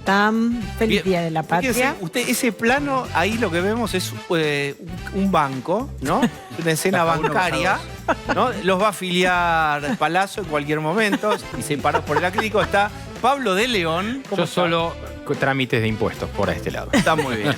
están? Feliz Día de la Patria. Fíjese, usted, ese plano, ahí lo que vemos es un banco, ¿no? Una escena bancaria, ¿no? Los va a afiliar Palazzo en cualquier momento. Y separados por el acrílico está Pablo de León. Yo solo trámites de impuestos por este lado. Está muy bien.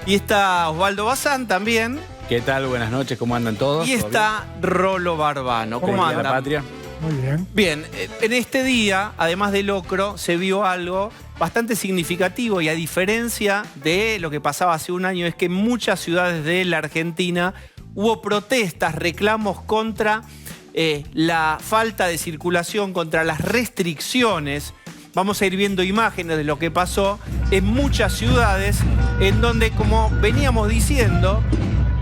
Y está Osvaldo Bazán también. ¿Qué tal? Buenas noches, ¿cómo andan todos? Y está Rolo Barbano. ¿Cómo Feliz Día de la andan? Patria. Muy bien. Bien, en este día, además de locro, se vio algo bastante significativo y a diferencia de lo que pasaba hace un año, es que en muchas ciudades de la Argentina hubo protestas, reclamos contra la falta de circulación, contra las restricciones. Vamos a ir viendo imágenes de lo que pasó en muchas ciudades en donde, como veníamos diciendo,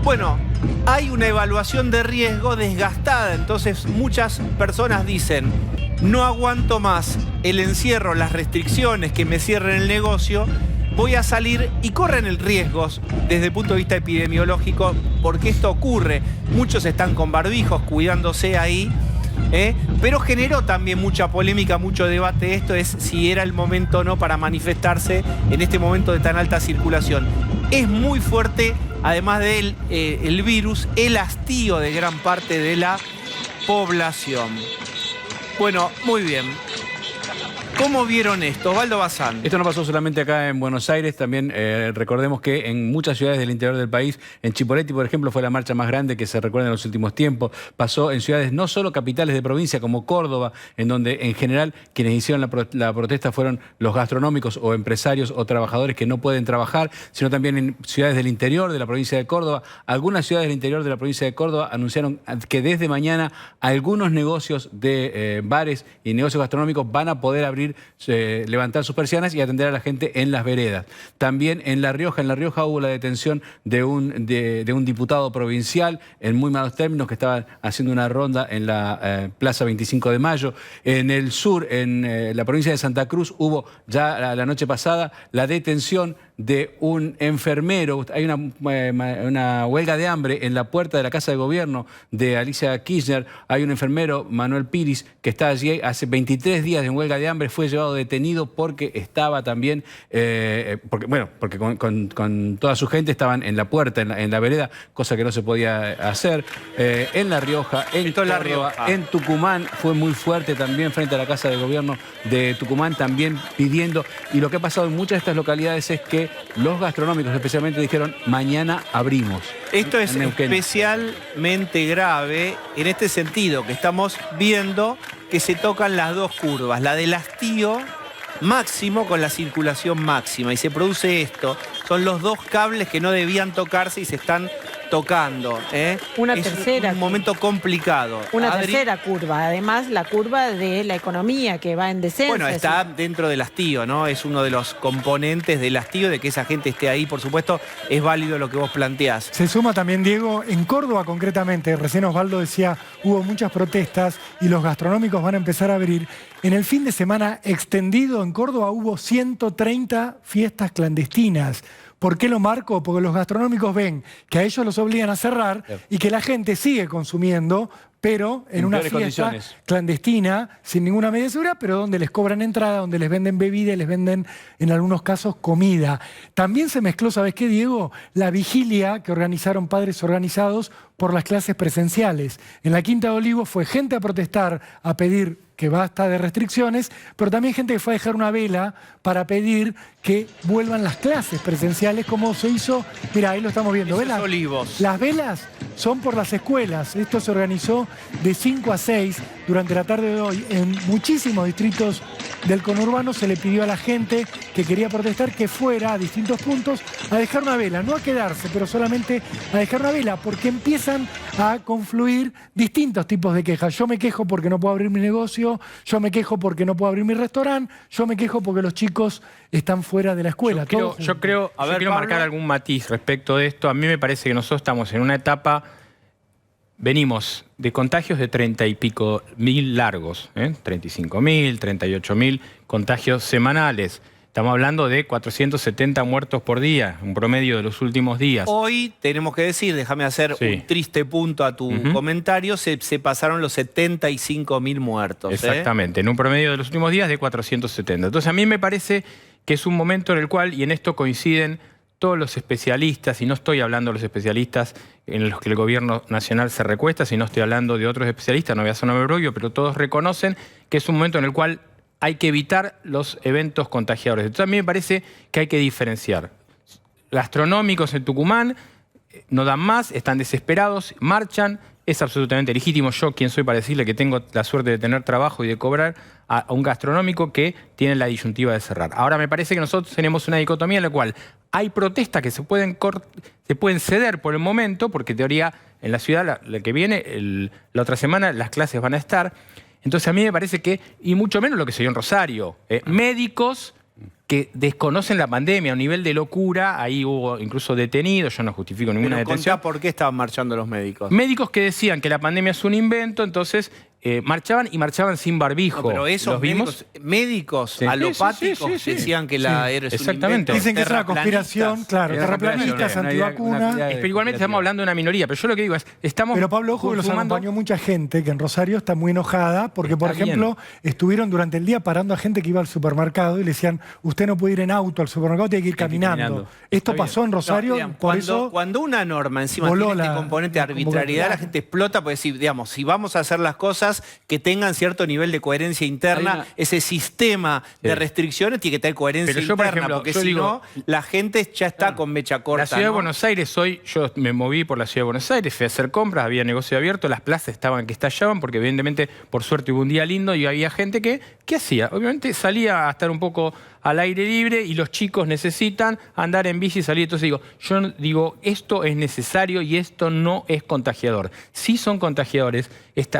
bueno, hay una evaluación de riesgo desgastada, entonces muchas personas dicen, no aguanto más el encierro, las restricciones, que me cierren el negocio, voy a salir y corren el riesgo desde el punto de vista epidemiológico, porque esto ocurre. Muchos están con barbijos, cuidándose ahí, pero generó también mucha polémica, mucho debate. Esto es si era el momento o no para manifestarse en este momento de tan alta circulación. Es muy fuerte, además del el virus, el hastío de gran parte de la población. Bueno, muy bien. ¿Cómo vieron esto? Osvaldo Bazán. Esto no pasó solamente acá en Buenos Aires, también recordemos que en muchas ciudades del interior del país, en Chipoleti, por ejemplo, fue la marcha más grande que se recuerda en los últimos tiempos. Pasó en ciudades no solo capitales de provincia como Córdoba, en donde en general quienes hicieron la protesta fueron los gastronómicos o empresarios o trabajadores que no pueden trabajar, sino también en ciudades del interior de la provincia de Córdoba. Algunas ciudades del interior de la provincia de Córdoba anunciaron que desde mañana algunos negocios de bares y negocios gastronómicos van a poder abrir, levantar sus persianas y atender a la gente en las veredas. También en La Rioja hubo la detención de un diputado provincial en muy malos términos que estaba haciendo una ronda en la Plaza 25 de Mayo. En el sur, en la provincia de Santa Cruz, hubo ya la noche pasada la detención de un enfermero. Hay una huelga de hambre en la puerta de la Casa de Gobierno de Alicia Kirchner. Hay un enfermero, Manuel Piris, que está allí hace 23 días en huelga de hambre. Fue llevado detenido porque estaba también, porque con toda su gente estaban en la puerta, en la vereda, cosa que no se podía hacer. En La Rioja, en Córdoba, en Tucumán fue muy fuerte también frente a la Casa de Gobierno de Tucumán, también pidiendo. Y lo que ha pasado en muchas de estas localidades es que los gastronómicos especialmente dijeron, mañana abrimos. Esto es especialmente grave en este sentido, que estamos viendo que se tocan las dos curvas, la del hastío máximo con la circulación máxima, y se produce esto. Son los dos cables que no debían tocarse y se están tocando. Una es tercera un momento complicado. Una Adri, tercera curva, además la curva de la economía que va en descenso. Bueno, está dentro del hastío, ¿no? Es uno de los componentes del hastío, de que esa gente esté ahí. Por supuesto, es válido lo que vos planteás. Se suma también, Diego, en Córdoba concretamente, recién Osvaldo decía, hubo muchas protestas y los gastronómicos van a empezar a abrir. En el fin de semana extendido en Córdoba hubo 130 fiestas clandestinas. ¿Por qué lo marco? Porque los gastronómicos ven que a ellos los obligan a cerrar y que la gente sigue consumiendo, pero en una fiesta clandestina, sin ninguna medida de seguridad, pero donde les cobran entrada, donde les venden bebida y les venden, en algunos casos, comida. También se mezcló, ¿sabes qué, Diego? La vigilia que organizaron padres organizados por las clases presenciales. En la Quinta de Olivos fue gente a protestar, a pedir que basta de restricciones, pero también gente que fue a dejar una vela para pedir que vuelvan las clases presenciales, como se hizo, mira, ahí lo estamos viendo. Esos Olivos. Las velas son por las escuelas. Esto se organizó de 5 a 6 durante la tarde de hoy. En muchísimos distritos del conurbano se le pidió a la gente que quería protestar que fuera a distintos puntos a dejar una vela, no a quedarse, pero solamente a dejar una vela, porque empiezan a confluir distintos tipos de quejas. Yo me quejo porque no puedo abrir mi negocio, yo me quejo porque no puedo abrir mi restaurante, yo me quejo porque los chicos están fuera de la escuela. Yo quiero marcar algún matiz respecto de esto. A mí me parece que nosotros estamos en una etapa, venimos de contagios de 30 y pico mil largos, 35.000, 38.000 contagios semanales. Estamos hablando de 470 muertos por día, un promedio de los últimos días. Hoy tenemos que decir, déjame hacer un triste punto a tu comentario, se pasaron los 75.000 muertos. Exactamente, en un promedio de los últimos días de 470. Entonces a mí me parece que es un momento en el cual, y en esto coinciden todos los especialistas, y no estoy hablando de los especialistas en los que el gobierno nacional se recuesta, sino estoy hablando de otros especialistas, no voy a sonar propio, pero todos reconocen que es un momento en el cual hay que evitar los eventos contagiadores. Entonces a mí me parece que hay que diferenciar. Gastronómicos en Tucumán no dan más, están desesperados, marchan, es absolutamente legítimo. Yo, quien soy para decirle que tengo la suerte de tener trabajo y de cobrar a un gastronómico que tiene la disyuntiva de cerrar. Ahora me parece que nosotros tenemos una dicotomía en la cual hay protestas que se pueden ceder por el momento, porque en teoría en la ciudad la que viene, la otra semana, las clases van a estar. Entonces a mí me parece que, y mucho menos lo que se dio en Rosario, médicos que desconocen la pandemia a un nivel de locura, ahí hubo incluso detenidos, yo no justifico ninguna detención. Contá por qué estaban marchando los médicos. Médicos que decían que la pandemia es un invento, entonces marchaban sin barbijo. No, pero esos ¿los vimos? médicos Sí. alopáticos Sí. decían que la era un Exactamente. invento. Dicen que es una conspiración, terraplanistas. claro, terraplanistas, antivacunas. Pero igualmente estamos hablando de una minoría, pero yo lo que digo es, estamos Pero Pablo, ojo que los consumando- acompañó mucha gente que en Rosario está muy enojada porque, por Está bien. ejemplo, estuvieron durante el día parando a gente que iba al supermercado y le decían, usted no puede ir en auto al supermercado, tiene que ir caminando. Esto pasó en Rosario, No, digamos, por cuando, eso cuando una norma encima voló tiene este la- componente de la arbitrariedad, convocatoria. la gente explota, pues decir, digamos, si vamos a hacer las cosas que tengan cierto nivel de coherencia interna, Hay una- ese sistema de Sí. restricciones tiene que tener coherencia Pero yo, por interna, ejemplo, porque yo si digo- no, la gente ya está con mecha corta. La Ciudad de ¿no? Buenos Aires hoy, yo me moví por la Ciudad de Buenos Aires, fui a hacer compras, había negocio abierto, las plazas estaban que estallaban, porque evidentemente, por suerte, hubo un día lindo y había gente que, ¿qué hacía? Obviamente salía a estar un poco al aire libre y los chicos necesitan andar en bici y salir. Entonces yo digo, esto es necesario y esto no es contagiador. Sí son contagiadores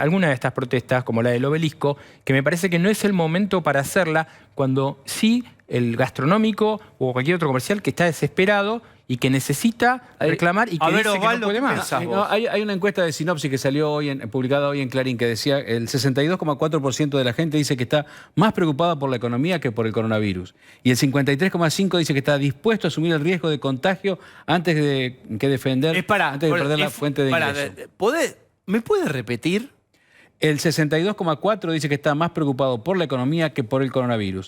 algunas de estas protestas, como la del Obelisco, que me parece que no es el momento para hacerla cuando sí el gastronómico o cualquier otro comercial que está desesperado y que necesita reclamar y que a ver, dice que no Osvaldo, puede ¿qué más. pensás? No, hay una encuesta de Sinopsis que salió hoy publicada hoy en Clarín que decía el 62,4% de la gente dice que está más preocupada por la economía que por el coronavirus. Y el 53,5% dice que está dispuesto a asumir el riesgo de contagio antes de antes de perder la fuente de ingreso. ¿Me puede repetir? El 62,4% dice que está más preocupado por la economía que por el coronavirus.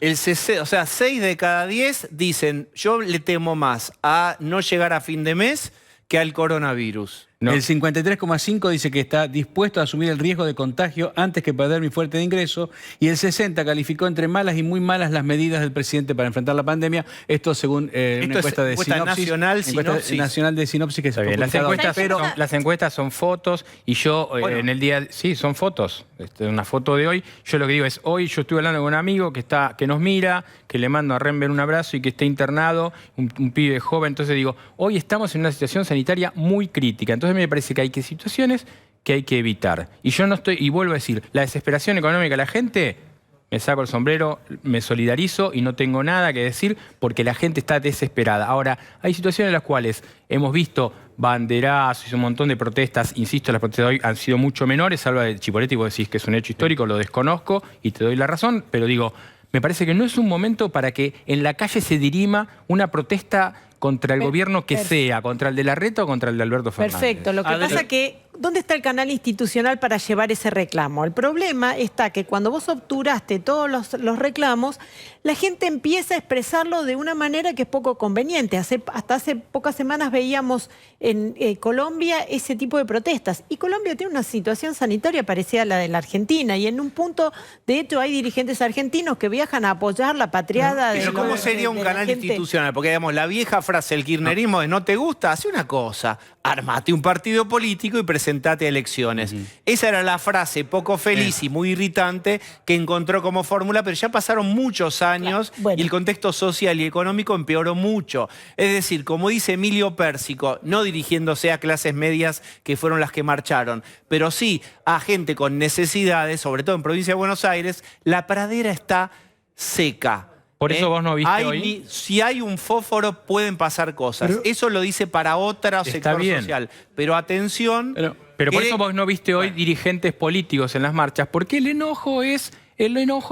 O sea, 6 de cada 10 dicen, yo le temo más a no llegar a fin de mes que al coronavirus. No. El 53,5% dice que está dispuesto a asumir el riesgo de contagio antes que perder mi fuente de ingreso. Y el 60% calificó entre malas y muy malas las medidas del presidente para enfrentar la pandemia. Esto según una encuesta de encuesta Sinopsis. nacional, encuesta Sinopsis. nacional de Sinopsis que se Está bien, publicada hoy. las encuestas son fotos y yo en el día... Sí, son fotos. Una foto de hoy. Yo lo que digo es, hoy yo estuve hablando con un amigo que nos mira, que le mando a Renber un abrazo y que está internado, un pibe joven. Entonces digo, hoy estamos en una situación sanitaria muy crítica. Entonces me parece que hay situaciones que hay que evitar. Y yo no estoy, y vuelvo a decir, la desesperación económica de la gente, me saco el sombrero, me solidarizo y no tengo nada que decir porque la gente está desesperada. Ahora, hay situaciones en las cuales hemos visto banderazos y un montón de protestas. Insisto, las protestas de hoy han sido mucho menores. Habla de Chipoleti, vos decís que es un hecho histórico, lo desconozco y te doy la razón, pero digo, me parece que no es un momento para que en la calle se dirima una protesta contra el gobierno que sea, contra el de Larreta o contra el de Alberto Fernández. Perfecto. Lo que pasa que, ¿dónde está el canal institucional para llevar ese reclamo? El problema está que cuando vos obturaste todos los reclamos, la gente empieza a expresarlo de una manera que es poco conveniente. Hasta hace pocas semanas veíamos en Colombia ese tipo de protestas. Y Colombia tiene una situación sanitaria parecida a la de la Argentina. Y en un punto, de hecho, hay dirigentes argentinos que viajan a apoyar la patriada Pero ¿cómo sería un canal institucional? Porque, digamos, la vieja frase, el kirchnerismo de no te gusta, hace una cosa, armate un partido político y presentate a elecciones. Esa era la frase poco feliz y muy irritante que encontró como fórmula, pero ya pasaron muchos años y el contexto social y económico empeoró mucho. Es decir, como dice Emilio Pérsico, no dirigiéndose a clases medias que fueron las que marcharon, pero sí a gente con necesidades, sobre todo en provincia de Buenos Aires, la pradera está seca. Por eso vos no viste hoy. Si hay un fósforo pueden pasar cosas. Pero, eso lo dice para otro está sector bien. social. Pero atención. Pero por eso vos no viste hoy dirigentes políticos en las marchas, porque el enojo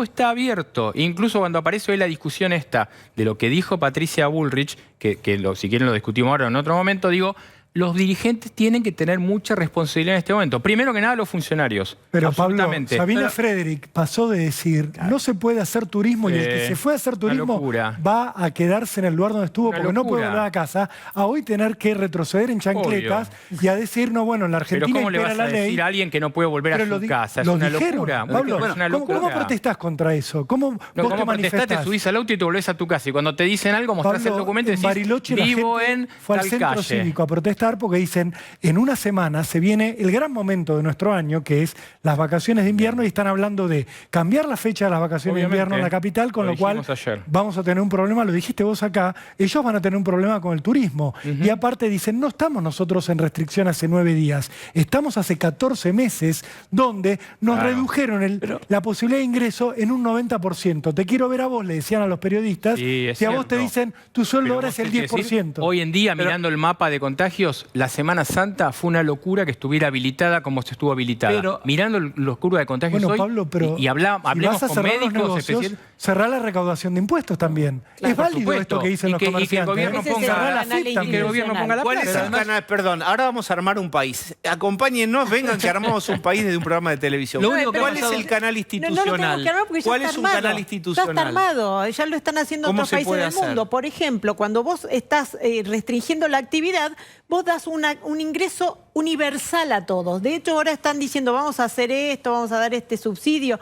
está abierto. Incluso cuando aparece hoy la discusión esta de lo que dijo Patricia Bullrich, que si quieren lo discutimos ahora o en otro momento, digo, los dirigentes tienen que tener mucha responsabilidad en este momento. Primero que nada, los funcionarios. Pero Pablo, Absolutamente. Sabina Frederick pasó de decir no se puede hacer turismo y el que se fue a hacer turismo locura. va a quedarse en el lugar donde estuvo Una porque no puede locura. volver a casa, a hoy tener que retroceder en chancletas y a decir, no, bueno, en la Pero Argentina ¿cómo le impera vas a la ley. decir a alguien que no puede volver a su casa? Es lo una dijeron, locura. Pablo, Es una ¿cómo locura. protestás contra eso? ¿Cómo No, vos ¿cómo te protestás? Te manifestás? subís al auto y te volvés a tu casa. Y cuando te dicen algo, mostrás el documento y en decís, Bariloche la vivo gente en fue al tal centro calle. cívico a protestar porque dicen, en una semana se viene el gran momento de nuestro año, que es las vacaciones de invierno, y están hablando de cambiar la fecha de las vacaciones Obviamente. de invierno en la capital, con Lo lo cual dijimos ayer. vamos a tener un problema, lo dijiste vos acá, ellos van a tener un problema con el turismo. Y aparte dicen, no estamos nosotros en restricción hace 9 días, estamos hace 14 meses, donde nos redujeron la posibilidad de ingreso en un 90%. Te quiero ver a vos, le decían a los periodistas, Sí, es si a vos te cierto. dicen, tu sueldo Pero ahora vos es el tenés que 10%. decir, hoy en día, mirando el mapa de contagios, la Semana Santa fue una locura que estuviera habilitada como se estuvo habilitada. Pero- mirando los curvas de contagios Bueno, hoy, Pablo, pero y si hablemos vas a con cerrar los médicos negocios, especiales. cerrar la recaudación de impuestos también. Claro, es por válido supuesto. esto que dicen Y los que el comerciantes. gobierno Ese es ponga- el cerrar la canal FIP también. que el gobierno ponga la ¿Cuál es plata. el canal? Perdón, ahora vamos a armar un país. Acompáñennos, vengan que armamos un país desde un programa de televisión. Lo único que ha ¿Cuál es pasado- el canal No, no lo institucional? tenemos que armar porque ya ¿Cuál está es un armado. canal Ya institucional? está armado, ya lo están haciendo ¿Cómo otros se países puede del hacer? mundo. Por ejemplo, cuando vos estás restringiendo la actividad, vos das un ingreso universal a todos. De hecho, ahora están diciendo, vamos a hacer esto, vamos a dar este subsidio.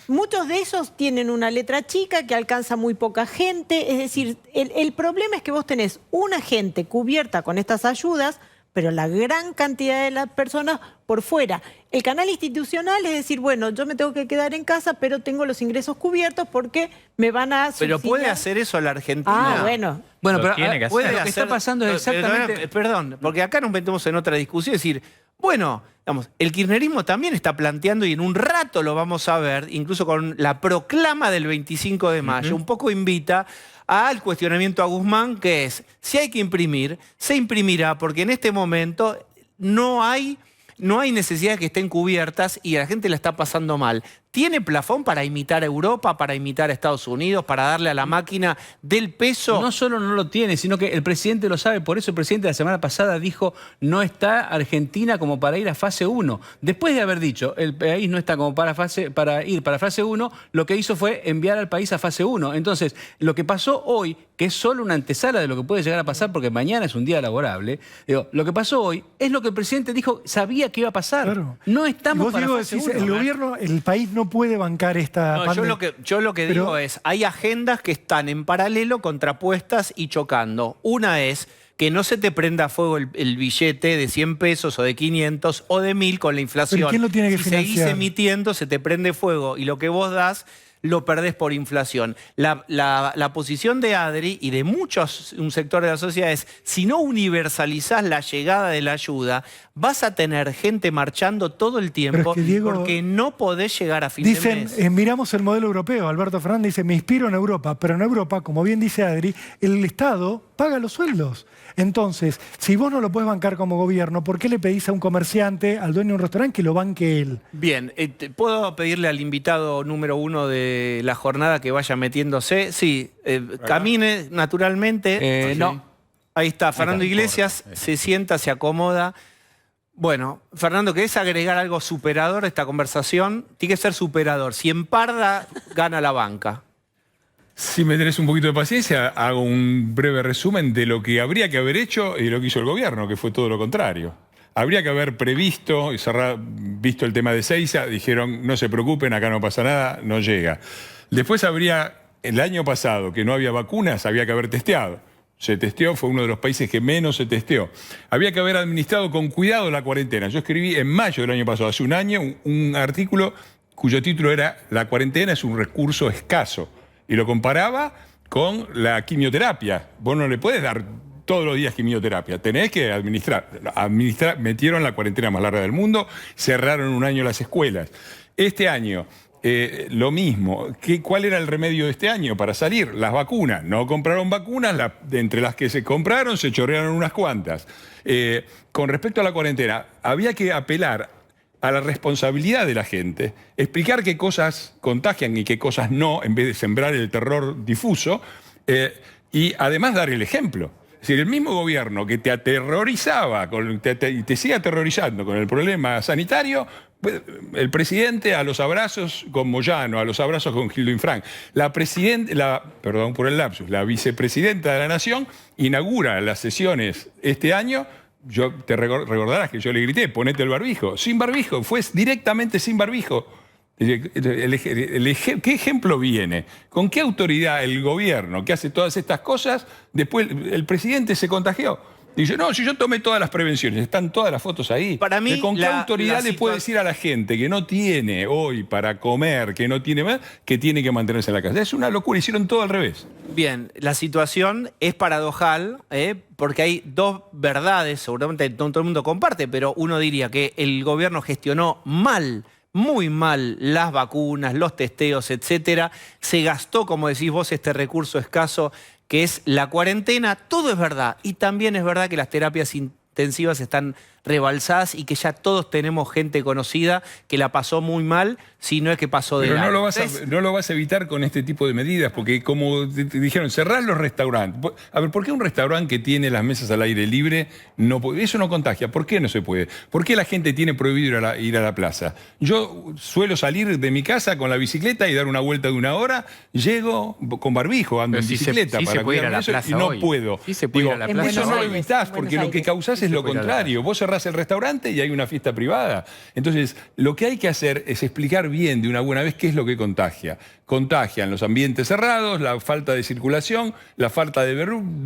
Muchos de ellos tienen una letra chica que alcanza muy poca gente. Es decir, el problema es que vos tenés una gente cubierta con estas ayudas, pero la gran cantidad de las personas por fuera. El canal institucional es decir, bueno, yo me tengo que quedar en casa, pero tengo los ingresos cubiertos porque me van a subsidiar. Pero puede hacer eso la Argentina. Ah, bueno. Bueno, Lo pero tiene que hacer. Puede lo que está hacer- pasando es exactamente... Perdón, porque acá nos metemos en otra discusión. Es decir, bueno, digamos, el kirchnerismo también está planteando, y en un rato lo vamos a ver, incluso con la proclama del 25 de mayo, un poco invita al cuestionamiento a Guzmán, que es, si hay que imprimir, se imprimirá, porque en este momento no hay necesidad de que estén cubiertas y a la gente la está pasando mal. ¿Tiene plafón para imitar a Europa, para imitar a Estados Unidos, para darle a la máquina del peso? No solo no lo tiene, sino que el presidente lo sabe. Por eso el presidente la semana pasada dijo, no está Argentina como para ir a fase 1. Después de haber dicho, el país no está como para ir para fase 1, lo que hizo fue enviar al país a fase 1. Entonces, lo que pasó hoy, que es solo una antesala de lo que puede llegar a pasar, porque mañana es un día laborable, digo, lo que pasó hoy es lo que el presidente dijo, sabía que iba a pasar. Claro. No Y estamos vos, para Diego, fase decís, 1. el gobierno, el país no puede bancar esta No, pandemia. yo lo que Pero- digo es, hay agendas que están en paralelo, contrapuestas y chocando. Una es que no se te prenda a fuego el billete de 100 pesos o de 500 o de 1000 con la inflación. ¿Pero quién lo tiene que si financiar? seguís emitiendo, se te prende fuego y lo que vos das lo perdés por inflación. La posición de Adri y de un sector de la sociedad es, si no universalizás la llegada de la ayuda, vas a tener gente marchando todo el tiempo Pero es que, Diego, porque no podés llegar a fin de Dicen, mes. miramos el modelo europeo. Alberto Fernández dice, me inspiro en Europa, pero en Europa, como bien dice Adri, el Estado paga los sueldos. Entonces, si vos no lo podés bancar como gobierno, ¿por qué le pedís a un comerciante, al dueño de un restaurante, que lo banque él? Bien, ¿puedo pedirle al invitado número 1 de la jornada que vaya metiéndose? Sí, camine naturalmente. No. Ahí está, Fernando Iglesias, se sienta, se acomoda. Bueno, Fernando, ¿querés agregar algo superador a esta conversación? Tiene que ser superador. Si emparda, gana la banca. Si me tenés un poquito de paciencia, hago un breve resumen de lo que habría que haber hecho y lo que hizo el gobierno, que fue todo lo contrario. Habría que haber previsto y visto el tema de Seiza, dijeron, no se preocupen, acá no pasa nada, no llega. Después el año pasado, que no había vacunas, había que haber testeado. Se testeó, fue uno de los países que menos se testeó. Había que haber administrado con cuidado la cuarentena. Yo escribí en mayo del año pasado, hace un año, un artículo cuyo título era "La cuarentena es un recurso escaso". Y lo comparaba con la quimioterapia. Vos no le puedes dar todos los días quimioterapia, tenés que administrar. Metieron la cuarentena más larga del mundo, cerraron un año las escuelas. Este año, lo mismo. ¿Cuál era el remedio de este año para salir? Las vacunas. No compraron vacunas, entre las que se compraron se chorrearon unas cuantas. Con respecto a la cuarentena, había que apelar a la responsabilidad de la gente, explicar qué cosas contagian y qué cosas no, en vez de sembrar el terror difuso, y además dar el ejemplo. Es decir, el mismo gobierno que te aterrorizaba y te sigue aterrorizando con el problema sanitario, el presidente a los abrazos con Moyano, a los abrazos con Gildo Infran. Perdón por el lapsus, la vicepresidenta de la Nación inaugura las sesiones este año. Te recordarás que yo le grité, ponete el barbijo. Sin barbijo, fue directamente sin barbijo. ¿Qué ejemplo viene? ¿Con qué autoridad el gobierno que hace todas estas cosas, después el presidente se contagió? Dice, no, si yo tomé todas las prevenciones, están todas las fotos ahí. Para mí, ¿Con qué autoridad le puede decir a la gente que no tiene hoy para comer, que no tiene más, que tiene que mantenerse en la casa? Es una locura, hicieron todo al revés. Bien, la situación es paradojal, porque hay dos verdades, seguramente no todo el mundo comparte, pero uno diría que el gobierno gestionó mal, muy mal, las vacunas, los testeos, etcétera. Se gastó, como decís vos, este recurso escaso que es la cuarentena. Todo es verdad. Y también es verdad que las terapias intensivas están rebalsadas y que ya todos tenemos gente conocida que la pasó muy mal, si no es que pasó de Pero largo. no lo vas a evitar con este tipo de medidas, porque como te dijeron, cerrar los restaurantes. A ver, ¿por qué un restaurante que tiene las mesas al aire libre no puede? Eso no contagia. ¿Por qué no se puede? ¿Por qué la gente tiene prohibido ir a la plaza? Yo suelo salir de mi casa con la bicicleta y dar una vuelta de 1 hora, llego con barbijo, ando en bicicleta para cuidarme eso y no puedo. Sí se puede ir a la plaza. Eso no lo Aires, evitás, Buenos porque lo que Aires. causás es lo contrario. Vos cerrás el restaurante y hay una fiesta privada. Entonces, lo que hay que hacer es explicar bien de una buena vez qué es lo que contagia. Contagian los ambientes cerrados, la falta de circulación, la falta de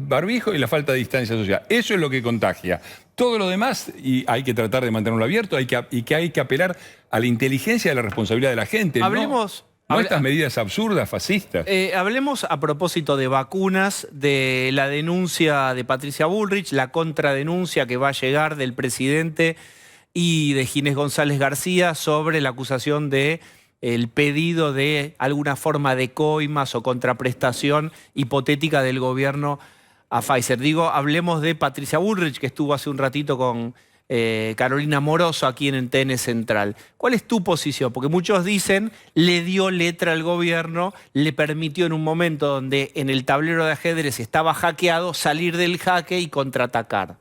barbijo y la falta de distancia social. Eso es lo que contagia. Todo lo demás, y hay que tratar de mantenerlo abierto, hay que apelar a la inteligencia y a la responsabilidad de la gente. Hablemos... No estas medidas absurdas, fascistas. Hablemos a propósito de vacunas, de la denuncia de Patricia Bullrich, la contradenuncia que va a llegar del presidente y de Ginés González García sobre la acusación de el pedido de alguna forma de coimas o contraprestación hipotética del gobierno a Pfizer. Digo, hablemos de Patricia Bullrich, que estuvo hace un ratito con Carolina Moroso aquí en TN Central. ¿Cuál es tu posición? Porque muchos dicen, le dio letra al gobierno, le permitió en un momento donde en el tablero de ajedrez estaba hackeado, salir del jaque y contraatacar.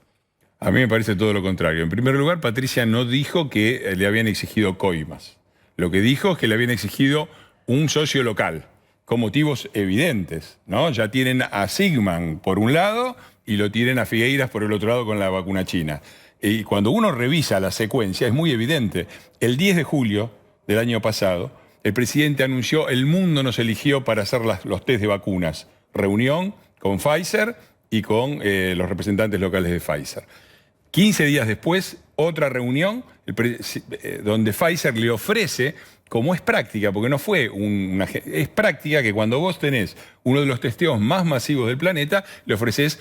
A mí me parece todo lo contrario. En primer lugar, Patricia no dijo que le habían exigido coimas. Lo que dijo es que le habían exigido un socio local, con motivos evidentes, ¿no? Ya tienen a Sigman por un lado y lo tienen a Figueiras por el otro lado con la vacuna china. Y cuando uno revisa la secuencia es muy evidente. El 10 de julio del año pasado, el presidente anunció el mundo nos eligió para hacer los test de vacunas. Reunión con Pfizer y con los representantes locales de Pfizer. 15 días después, otra reunión donde Pfizer le ofrece, como es práctica, porque no fue es práctica que cuando vos tenés uno de los testeos más masivos del planeta, le ofreces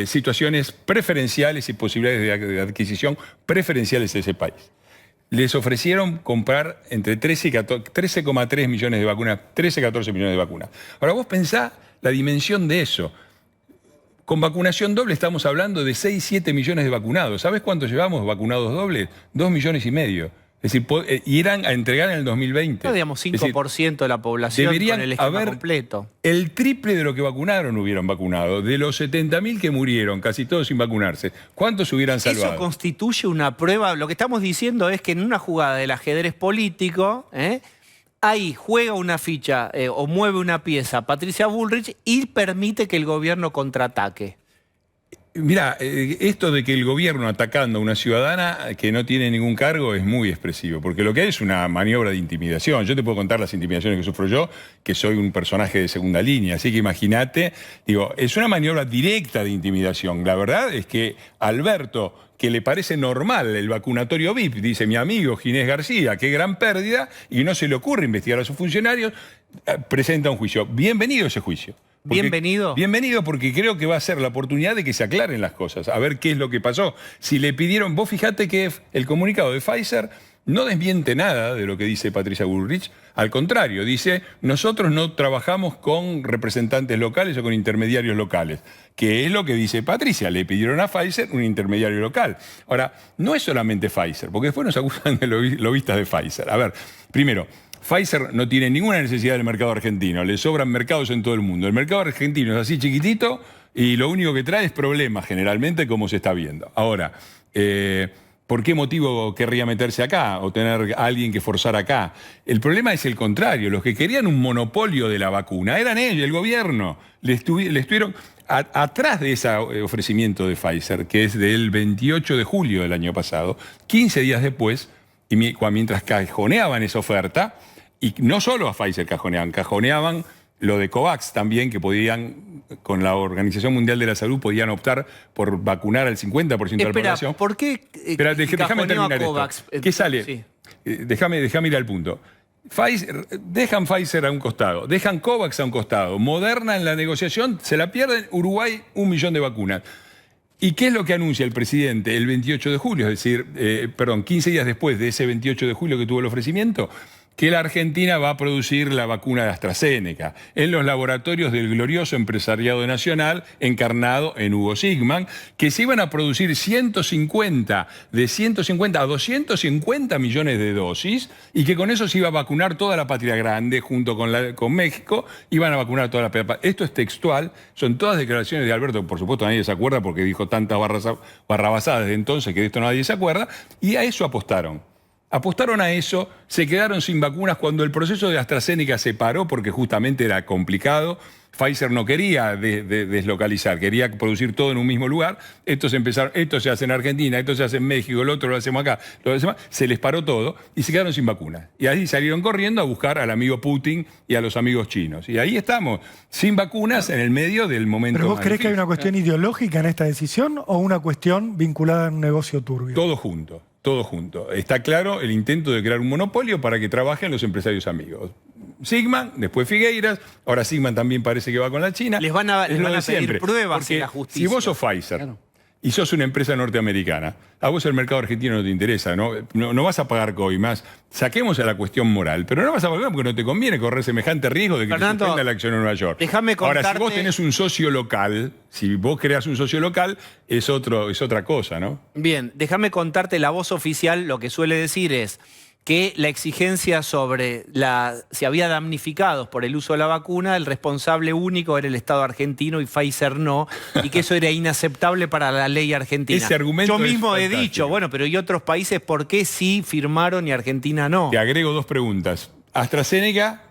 situaciones preferenciales y posibilidades de adquisición preferenciales de ese país. Les ofrecieron comprar entre 13,3 millones de vacunas, 13-14 millones de vacunas. Ahora vos pensá la dimensión de eso. Con vacunación doble estamos hablando de 6-7 millones de vacunados. ¿Sabés cuántos llevamos vacunados dobles? 2,5 millones. Es decir, irán a entregar en el 2020. No, digamos, 5% de la población deberían con el esquema haber completo. El triple de lo que vacunaron hubieran vacunado. De los 70.000 que murieron, casi todos sin vacunarse, ¿cuántos hubieran salvado? Eso constituye una prueba. Lo que estamos diciendo es que en una jugada del ajedrez político, ahí juega una ficha o mueve una pieza Patricia Bullrich y permite que el gobierno contraataque. Mirá, esto de que el gobierno atacando a una ciudadana que no tiene ningún cargo es muy expresivo, porque lo que hay es una maniobra de intimidación. Yo te puedo contar las intimidaciones que sufro yo, que soy un personaje de segunda línea, así que imagínate, digo, es una maniobra directa de intimidación. La verdad es que Alberto, que le parece normal el vacunatorio VIP, dice mi amigo Ginés García, qué gran pérdida, y no se le ocurre investigar a sus funcionarios, presenta un juicio. Bienvenido ese juicio. Bienvenido. Bienvenido, porque creo que va a ser la oportunidad de que se aclaren las cosas, a ver qué es lo que pasó. Si le pidieron, vos fijate que el comunicado de Pfizer no desmiente nada de lo que dice Patricia Bullrich, al contrario, dice, nosotros no trabajamos con representantes locales o con intermediarios locales, que es lo que dice Patricia, le pidieron a Pfizer un intermediario local. Ahora, no es solamente Pfizer, porque después nos acusan de lobistas de Pfizer. A ver, primero, Pfizer no tiene ninguna necesidad del mercado argentino, le sobran mercados en todo el mundo. El mercado argentino es así chiquitito Y lo único que trae es problemas, generalmente, como se está viendo. Ahora, ¿por qué motivo querría meterse acá o tener a alguien que forzar acá? El problema es el contrario. Los que querían un monopolio de la vacuna eran ellos, el gobierno. Le estuvieron atrás de ese ofrecimiento de Pfizer, que es del 28 de julio del año pasado, 15 días después, y mientras cajoneaban esa oferta, y no solo a Pfizer cajoneaban lo de COVAX también, que podían, con la Organización Mundial de la Salud, podían optar por vacunar al 50% de la población. ¿Por qué Espera, déjame terminar COVAX? esto. ¿Qué sale? Sí. Déjame ir al punto. Dejan Pfizer a un costado, dejan COVAX a un costado, Moderna en la negociación, se la pierden, Uruguay 1 millón de vacunas. ¿Y qué es lo que anuncia el presidente el 28 de julio? Es decir, 15 días después de ese 28 de julio que tuvo el ofrecimiento, que la Argentina va a producir la vacuna de AstraZeneca en los laboratorios del glorioso empresariado nacional encarnado en Hugo Sigman, que se iban a producir de 150 a 250 millones de dosis y que con eso se iba a vacunar toda la patria grande junto con México, iban a vacunar toda la patria. Esto es textual, son todas declaraciones de Alberto, por supuesto nadie se acuerda porque dijo tantas barrabasadas desde entonces que de esto nadie se acuerda, y a eso apostaron. Apostaron a eso, se quedaron sin vacunas cuando el proceso de AstraZeneca se paró porque justamente era complicado. Pfizer no quería deslocalizar, quería producir todo en un mismo lugar. Esto se hace en Argentina, esto se hace en México, el otro lo hacemos acá, se les paró todo y se quedaron sin vacunas. Y ahí salieron corriendo a buscar al amigo Putin y a los amigos chinos. Y ahí estamos, sin vacunas en el medio del momento. ¿Pero vos creés que hay una difícil, cuestión ideológica en esta decisión o una cuestión vinculada a un negocio turbio? Todo junto. Todo junto. Está claro el intento de crear un monopolio para que trabajen los empresarios amigos. Sigman, después Figueiras, ahora Sigman también parece que va con la China. Les van a Es lo de pedir siempre. pruebas Porque en la justicia. si vos sos Pfizer y sos una empresa norteamericana, a vos el mercado argentino no te interesa, no vas a pagar COVID más. Saquemos a la cuestión moral, pero no vas a pagar porque no te conviene correr semejante riesgo de que Fernando, te suspenda la acción en Nueva York. déjame Ahora, si contarte- vos tenés un socio local, si vos creás un socio local, es otra cosa, ¿no? Bien, déjame contarte, la voz oficial lo que suele decir es que la exigencia sobre si había damnificados por el uso de la vacuna, el responsable único era el Estado argentino y Pfizer no, y que eso era inaceptable para la ley argentina. Ese argumento Yo es mismo he fantástico. dicho, bueno, pero ¿y otros países por qué sí firmaron y Argentina no? Te agrego 2 preguntas. AstraZeneca,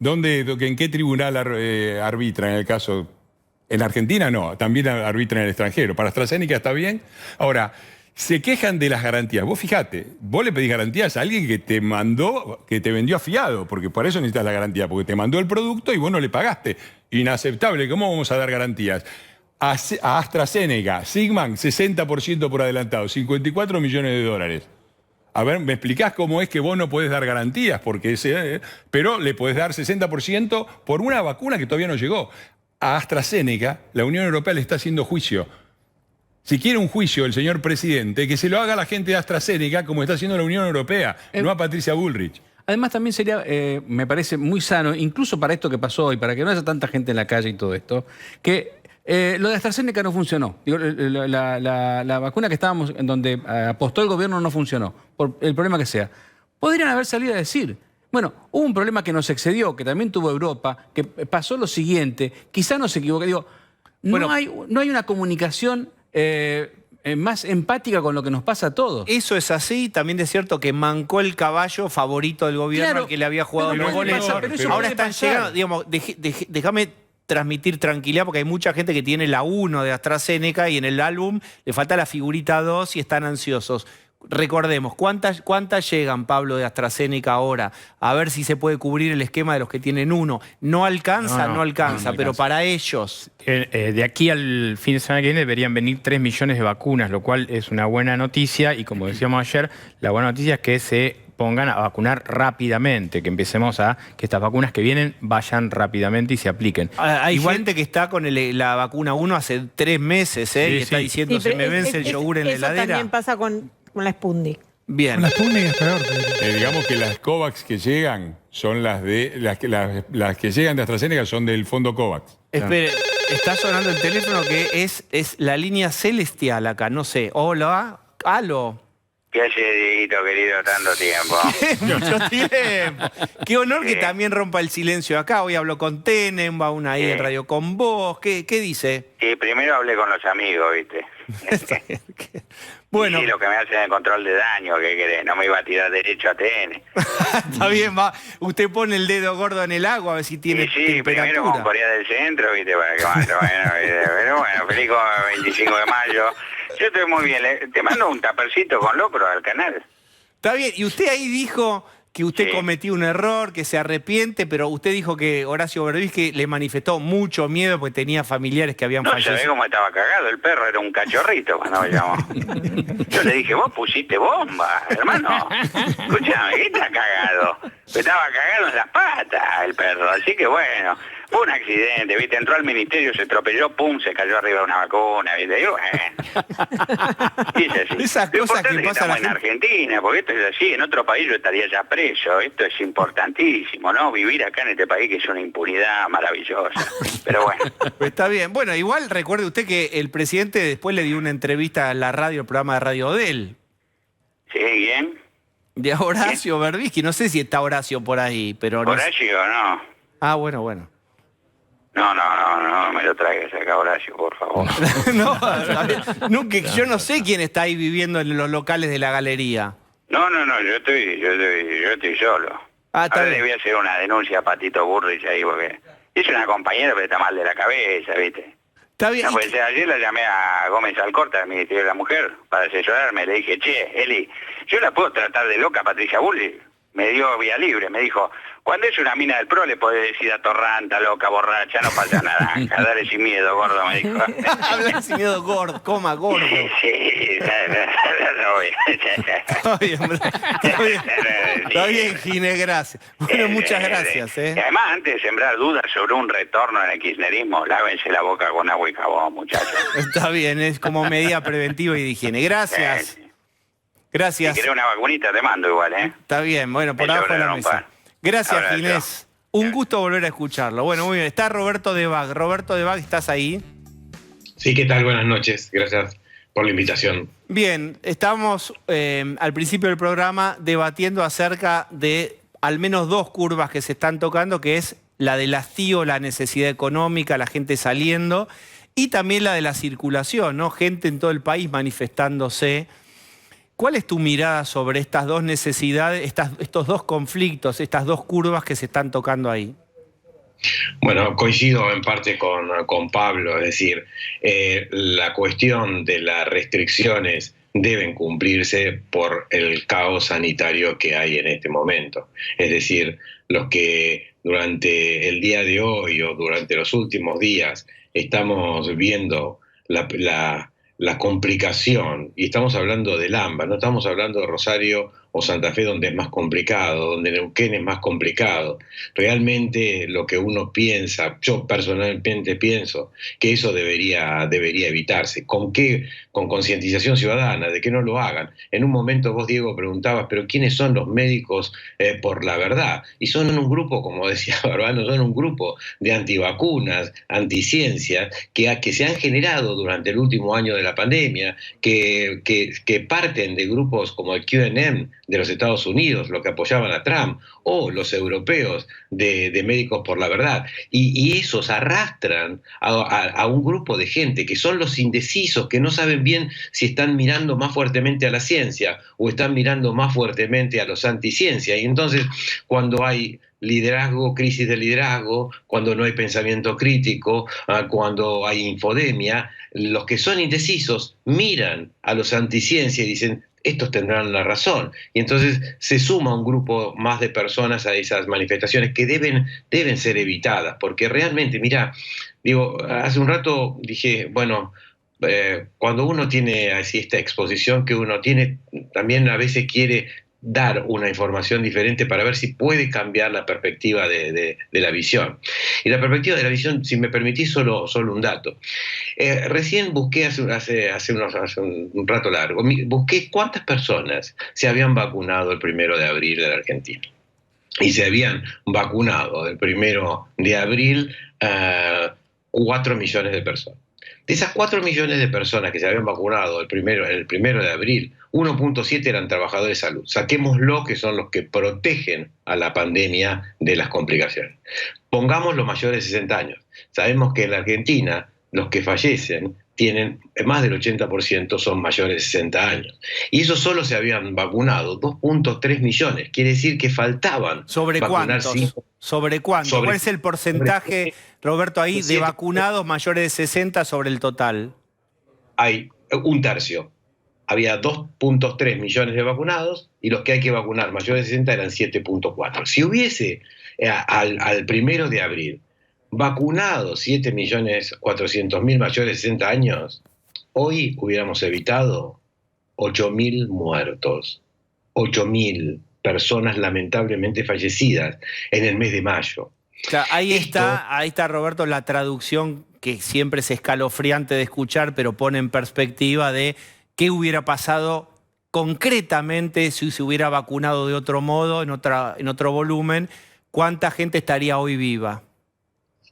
¿en qué tribunal arbitra en el caso? En Argentina no, también arbitra en el extranjero. ¿Para AstraZeneca está bien? Ahora, se quejan de las garantías. Vos fijate, vos le pedís garantías a alguien que te vendió a fiado, porque por eso necesitas la garantía, porque te mandó el producto y vos no le pagaste. Inaceptable, ¿cómo vamos a dar garantías? A AstraZeneca, Sigman, 60% por adelantado, 54 millones de dólares. A ver, ¿me explicás cómo es que vos no podés dar garantías? Pero le podés dar 60% por una vacuna que todavía no llegó. A AstraZeneca, la Unión Europea le está haciendo juicio. Si quiere un juicio el señor presidente, que se lo haga a la gente de AstraZeneca como está haciendo la Unión Europea, no a Patricia Bullrich. Además también sería, me parece muy sano, incluso para esto que pasó hoy, para que no haya tanta gente en la calle y todo esto, que lo de AstraZeneca no funcionó. Digo, la vacuna que estábamos, en donde apostó el gobierno no funcionó, por el problema que sea. Podrían haber salido a decir, bueno, hubo un problema que nos excedió, que también tuvo Europa, que pasó lo siguiente, quizá nos equivoqué. Digo, no hay una comunicación más empática con lo que nos pasa a todos. Eso es así, también es cierto que mancó el caballo favorito del gobierno Claro, al que le había jugado pero los puede goles. pasar, pero eso Ahora puede están pasar. llegando, digamos, déjame transmitir tranquilidad porque hay mucha gente que tiene la 1 de AstraZeneca y en el álbum le falta la figurita 2 y están ansiosos. Recordemos, ¿cuántas llegan, Pablo, de AstraZeneca ahora? A ver si se puede cubrir el esquema de los que tienen 1. No alcanza, no alcanza, pero para ellos... De aquí al fin de semana que viene deberían venir 3 millones de vacunas, lo cual es una buena noticia. Y como decíamos ayer, la buena noticia es que se pongan a vacunar rápidamente, que empecemos que estas vacunas que vienen vayan rápidamente y se apliquen. Hay gente que está con la vacuna 1 hace 3 meses, Sí, y está sí. diciendo, se me vence el yogur en la Eso heladera. también pasa con la Sputnik. Bien. Con la Sputnik es peor. te diría. Digamos que las COVAX que llegan son las que llegan de AstraZeneca son del fondo COVAX. Espere, está sonando el teléfono que es la línea celestial acá, no sé. Hola, aló. ¿Qué hace, Dieguito, querido, tanto tiempo? Mucho tiempo. Qué honor que Sí. también rompa el silencio acá. Hoy hablo con Tenenbaum, ahí en Radio con vos. ¿Qué dice? Sí, primero hablé con los amigos, ¿viste? Bueno, Sí, lo que me hacen el control de daño, ¿qué querés? No me iba a tirar derecho a TN. está bien, va. Usted pone el dedo gordo en el agua a ver si tiene Sí, primero con temperatura. Corea del Centro, ¿viste? Para que más o menos, ¿viste? Pero bueno, feliz 25 de mayo. Yo estoy muy bien. Te mando un tapercito con locro al canal. Está bien, y usted ahí dijo que usted Sí. cometió un error, que se arrepiente, pero usted dijo que Horacio Berbisky le manifestó mucho miedo porque tenía familiares que habían No sabés fallecido. cómo estaba cagado. El perro era un cachorrito cuando me llamó. Yo le dije, vos pusiste bomba, hermano. Escuchame, ¿qué está cagado? Estaba cagado en las patas el perro. Así que bueno, fue un accidente, ¿viste? Entró al ministerio, se atropelló, pum, se cayó arriba de una vacuna, ¿viste? Y bueno. Y es así. Esas Lo cosas que importante es pasa a la estamos en gente. Argentina, porque esto es así. En otro país yo estaría ya preso. Esto es importantísimo, ¿no? Vivir acá en este país que es una impunidad maravillosa. Pero bueno. Está bien. Bueno, igual recuerde usted que el presidente después le dio una entrevista a la radio, el programa de radio de él, ¿Sí? ¿Bien? de Horacio Berbisky. No sé si está Horacio por ahí, pero no sé. Horacio, no. Ah, bueno. No me lo traigas acá, Horacio, por favor. No, a ver, nunca, yo no sé quién está ahí viviendo en los locales de la galería. No, yo estoy solo. Ah, está Ahora bien. le voy a hacer una denuncia a Patito Burrich ahí, porque es una compañera pero está mal de la cabeza, ¿viste? Está bien. No, pues ayer la llamé a Gómez Alcorta, del Ministerio de la Mujer, para asesorarme. Le dije, che, Eli, yo la puedo tratar de loca a Patricia Bullrich. Me dio vía libre, me dijo, cuando es una mina del pro le podés decir atorranta, loca, borracha, no pasa nada. Dale sin miedo, gordo, me dijo. Habla sin miedo, gordo, coma gordo. Sí, Está bien, está bien, Gine, gracias. Bueno, muchas gracias. Y además, antes de sembrar dudas sobre un retorno en el kirchnerismo, lávense la boca con agua y jabón, muchachos. Está bien, es como medida preventiva y de higiene. Gracias. Si Gracias. querés una vacunita, te mando igual, ¿eh? Está bien, bueno, por Me abajo de la sobraron mesa. pan. Gracias, Abrazo. Ginés. Un gusto volver a escucharlo. Bueno, muy bien. Está Roberto Debag. Roberto Debag, ¿estás ahí? Sí, ¿qué tal? Buenas noches. Gracias por la invitación. Bien, estábamos al principio del programa debatiendo acerca de al menos dos curvas que se están tocando, que es la del hastío, la necesidad económica, la gente saliendo, y también la de la circulación, ¿no? Gente en todo el país manifestándose. ¿Cuál es tu mirada sobre estas dos necesidades, estos dos conflictos, estas dos curvas que se están tocando ahí? Bueno, coincido en parte con Pablo, es decir, la cuestión de las restricciones deben cumplirse por el caos sanitario que hay en este momento. Es decir, los que durante el día de hoy o durante los últimos días estamos viendo la complicación, y estamos hablando del AMBA, no estamos hablando de Rosario o Santa Fe, donde es más complicado, donde Neuquén es más complicado. Realmente lo que uno piensa, yo personalmente pienso que eso debería evitarse. ¿Con qué? Con concientización ciudadana, de que no lo hagan. En un momento vos, Diego, preguntabas, pero ¿quiénes son los médicos por la verdad? Y son un grupo, como decía Barbano, son un grupo de antivacunas, anticiencias, que se han generado durante el último año de la pandemia, que parten de grupos como el QNM de los Estados Unidos, los que apoyaban a Trump, o los europeos de Médicos por la Verdad, y esos arrastran a un grupo de gente que son los indecisos, que no saben bien si están mirando más fuertemente a la ciencia o están mirando más fuertemente a los anticiencia. Y entonces, cuando hay liderazgo, crisis de liderazgo, cuando no hay pensamiento crítico, cuando hay infodemia, los que son indecisos miran a los anticiencia y dicen, estos tendrán la razón. Y entonces se suma un grupo más de personas a esas manifestaciones que deben ser evitadas, porque realmente, mira, digo, hace un rato dije, bueno, cuando uno tiene así esta exposición que uno tiene, también a veces quiere dar una información diferente para ver si puede cambiar la perspectiva de la visión. Y la perspectiva de la visión, si me permitís, solo un dato. Recién busqué hace un rato largo, busqué cuántas personas se habían vacunado el 1 de abril en la Argentina. Y se habían vacunado el 1 de abril 4 millones de personas. De esas 4 millones de personas que se habían vacunado el primero de abril, 1.7 eran trabajadores de salud. Saquémoslo, que son los que protegen a la pandemia de las complicaciones. Pongamos los mayores de 60 años. Sabemos que en la Argentina los que fallecen tienen más del 80% son mayores de 60 años. Y eso solo se habían vacunado 2.3 millones. Quiere decir que faltaban. ¿Sobre cuántos? ¿Sobre cuánto? ¿Cuál es el porcentaje, Roberto, ahí de vacunados mayores de 60 sobre el total? Hay un tercio. Había 2.3 millones de vacunados y los que hay que vacunar mayores de 60 eran 7.4. Si hubiese al 1 de abril vacunados 7.400.000 mayores de 60 años, hoy hubiéramos evitado 8.000 muertos, 8.000 personas lamentablemente fallecidas en el mes de mayo. O sea, ahí está, Roberto, la traducción que siempre es escalofriante de escuchar, pero pone en perspectiva de qué hubiera pasado concretamente si se hubiera vacunado de otro modo, en otro volumen, cuánta gente estaría hoy viva.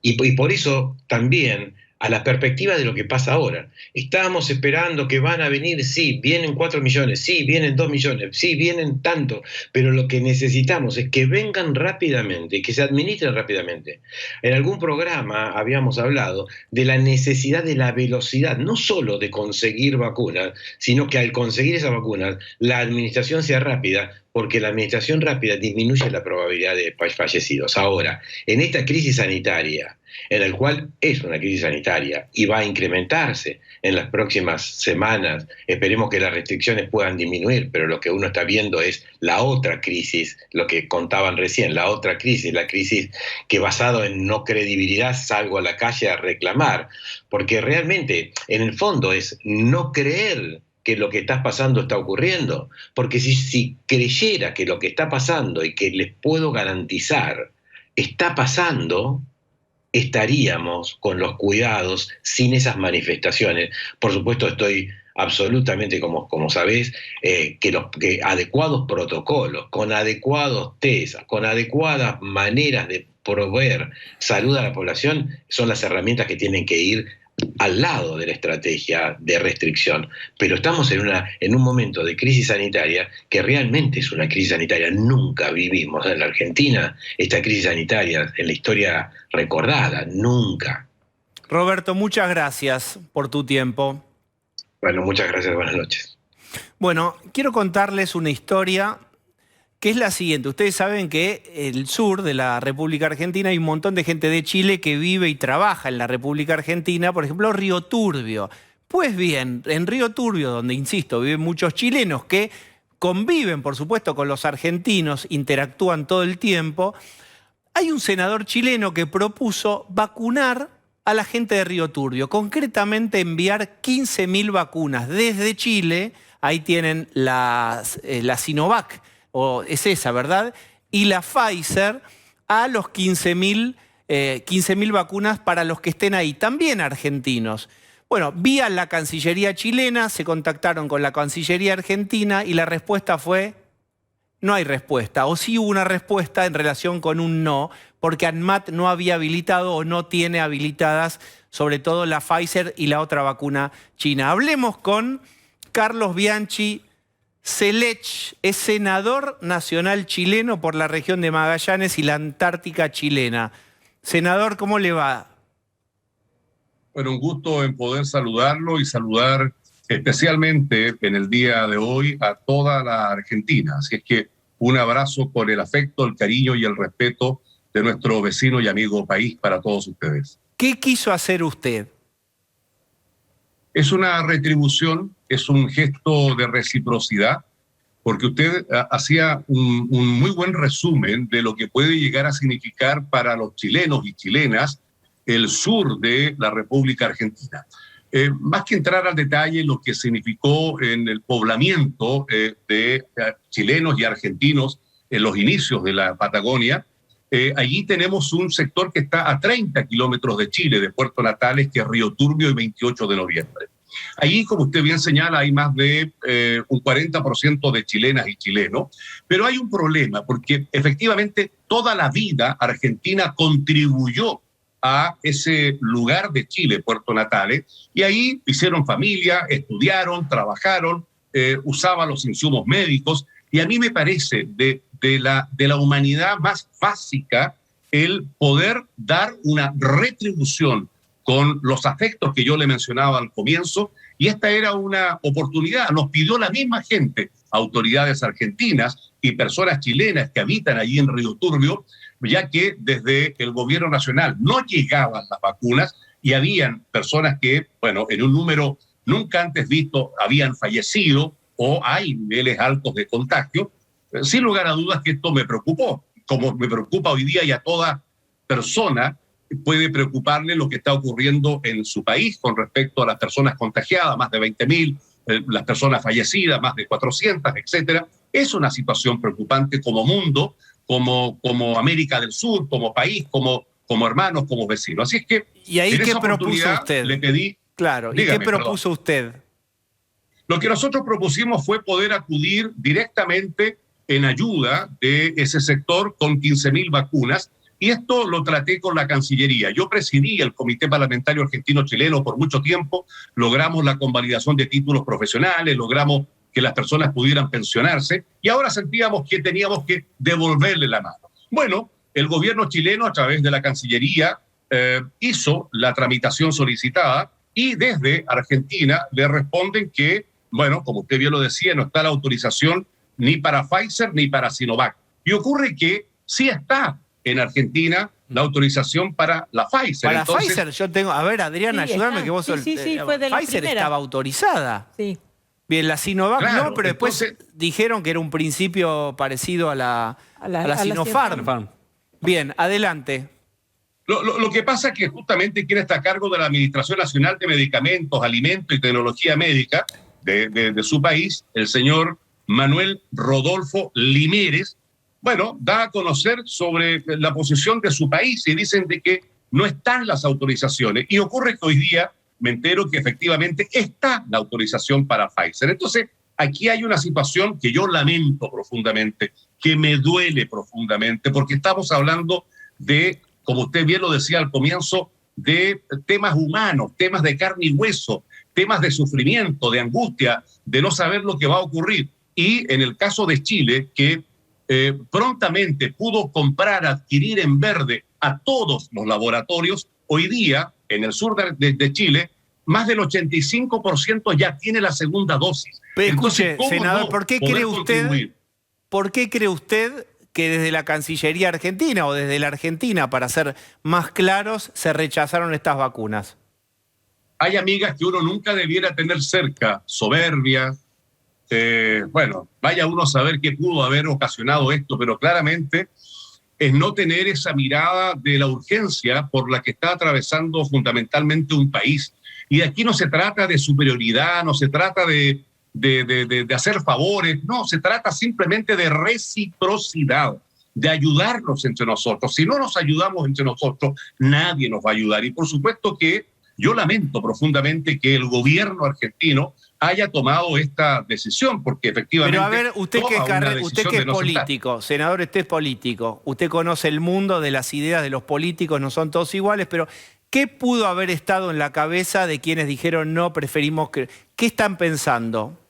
Y por eso también, a la perspectiva de lo que pasa ahora, estábamos esperando que van a venir, sí, vienen 4 millones, sí, vienen 2 millones, sí, vienen tanto, pero lo que necesitamos es que vengan rápidamente, que se administren rápidamente. En algún programa habíamos hablado de la necesidad de la velocidad, no solo de conseguir vacunas, sino que al conseguir esas vacunas, la administración sea rápida, porque la administración rápida disminuye la probabilidad de fallecidos. Ahora, en esta crisis sanitaria, en la cual es una crisis sanitaria y va a incrementarse en las próximas semanas, esperemos que las restricciones puedan disminuir, pero lo que uno está viendo es la otra crisis, lo que contaban recién, la otra crisis, la crisis que basado en no credibilidad salgo a la calle a reclamar, porque realmente en el fondo es no creer que lo que está pasando está ocurriendo, porque si creyera que lo que está pasando y que les puedo garantizar está pasando, estaríamos con los cuidados sin esas manifestaciones. Por supuesto estoy absolutamente, como sabés, que adecuados protocolos, con adecuados test, con adecuadas maneras de proveer salud a la población, son las herramientas que tienen que ir al lado de la estrategia de restricción. Pero estamos en un momento de crisis sanitaria que realmente es una crisis sanitaria. Nunca vivimos en la Argentina esta crisis sanitaria en la historia recordada, nunca. Roberto, muchas gracias por tu tiempo. Bueno, muchas gracias, buenas noches. Bueno, quiero contarles una historia que es la siguiente. Ustedes saben que el sur de la República Argentina hay un montón de gente de Chile que vive y trabaja en la República Argentina, por ejemplo, Río Turbio. Pues bien, en Río Turbio, donde, insisto, viven muchos chilenos que conviven, por supuesto, con los argentinos, interactúan todo el tiempo, hay un senador chileno que propuso vacunar a la gente de Río Turbio, concretamente enviar 15.000 vacunas desde Chile, ahí tienen la Sinovac, o es esa, ¿verdad? Y la Pfizer a los 15.000 vacunas para los que estén ahí, también argentinos. Bueno, vía la Cancillería chilena, se contactaron con la Cancillería argentina y la respuesta fue: no hay respuesta. O sí hubo una respuesta en relación con un no, porque ANMAT no había habilitado o no tiene habilitadas, sobre todo la Pfizer y la otra vacuna china. Hablemos con Carlos Bianchi Selech, es senador nacional chileno por la región de Magallanes y la Antártica chilena. Senador, ¿cómo le va? Bueno, un gusto en poder saludarlo y saludar especialmente en el día de hoy a toda la Argentina. Así es que un abrazo con el afecto, el cariño y el respeto de nuestro vecino y amigo país para todos ustedes. ¿Qué quiso hacer usted? Es una retribución, es un gesto de reciprocidad, porque usted hacía un muy buen resumen de lo que puede llegar a significar para los chilenos y chilenas el sur de la República Argentina. Más que entrar al detalle lo que significó en el poblamiento de chilenos y argentinos en los inicios de la Patagonia, allí tenemos un sector que está a 30 kilómetros de Chile, de Puerto Natales, que es Río Turbio, y 28 de noviembre. Allí, como usted bien señala, hay más de un 40% de chilenas y chilenos, pero hay un problema, porque efectivamente toda la vida Argentina contribuyó a ese lugar de Chile, Puerto Natales, y ahí hicieron familia, estudiaron, trabajaron, usaban los insumos médicos, y a mí me parece de la humanidad más básica el poder dar una retribución con los afectos que yo le mencionaba al comienzo, y esta era una oportunidad. Nos pidió la misma gente, autoridades argentinas y personas chilenas que habitan allí en Río Turbio, ya que desde el gobierno nacional no llegaban las vacunas y habían personas que, bueno, en un número nunca antes visto habían fallecido o hay niveles altos de contagio. Sin lugar a dudas que esto me preocupó, como me preocupa hoy día, y a toda persona puede preocuparle lo que está ocurriendo en su país con respecto a las personas contagiadas, más de 20.000, las personas fallecidas, más de 400, etcétera. Es una situación preocupante como mundo, como América del Sur, como país, como hermanos, como vecinos. Así es que ¿y ahí qué propuso usted? Le pedí... Claro, ¿y qué propuso usted? Lo que nosotros propusimos fue poder acudir directamente en ayuda de ese sector con 15.000 vacunas, y esto lo traté con la Cancillería. Yo presidí el Comité Parlamentario Argentino-Chileno por mucho tiempo, logramos la convalidación de títulos profesionales, logramos que las personas pudieran pensionarse, y ahora sentíamos que teníamos que devolverle la mano. Bueno, el gobierno chileno, a través de la Cancillería, hizo la tramitación solicitada, y desde Argentina le responden que, bueno, como usted bien lo decía, no está la autorización ni para Pfizer ni para Sinovac. Y ocurre que sí está en Argentina la autorización para la Pfizer. Para Pfizer yo tengo... A ver, Adriana, sí, ayúdame está. que vos... Sí, fue de la Pfizer primera. estaba autorizada. Sí. Bien, la Sinovac Claro, no, pero después entonces, dijeron que era un principio parecido a la Sinopharm. Bien, adelante. Lo que pasa es que justamente quien está a cargo de la Administración Nacional de Medicamentos, Alimentos y Tecnología Médica de su país, el señor Manuel Rodolfo Limieres, bueno, da a conocer sobre la posición de su país y dicen de que no están las autorizaciones. Y ocurre que hoy día me entero que efectivamente está la autorización para Pfizer. Entonces, aquí hay una situación que yo lamento profundamente, que me duele profundamente, porque estamos hablando de, como usted bien lo decía al comienzo, de temas humanos, temas de carne y hueso, temas de sufrimiento, de angustia, de no saber lo que va a ocurrir. Y en el caso de Chile, que prontamente pudo comprar, adquirir en verde a todos los laboratorios, hoy día, en el sur de Chile, más del 85% ya tiene la segunda dosis. Pero Entonces, escuche, senador, no ¿por qué cree usted que desde la Cancillería Argentina o desde la Argentina, para ser más claros, se rechazaron estas vacunas? Hay amigas que uno nunca debiera tener cerca, soberbias. Bueno, vaya uno a saber qué pudo haber ocasionado esto, pero claramente es no tener esa mirada de la urgencia por la que está atravesando fundamentalmente un país. Y aquí no se trata de superioridad, no se trata de hacer favores, no, se trata simplemente de reciprocidad, de ayudarnos entre nosotros. Si no nos ayudamos entre nosotros, nadie nos va a ayudar. Y por supuesto que yo lamento profundamente que el gobierno argentino haya tomado esta decisión, porque efectivamente... Pero a ver, usted que es político, senador, usted es político, usted conoce el mundo de las ideas de los políticos, no son todos iguales, pero ¿qué pudo haber estado en la cabeza de quienes dijeron no, preferimos que... ¿Qué están pensando?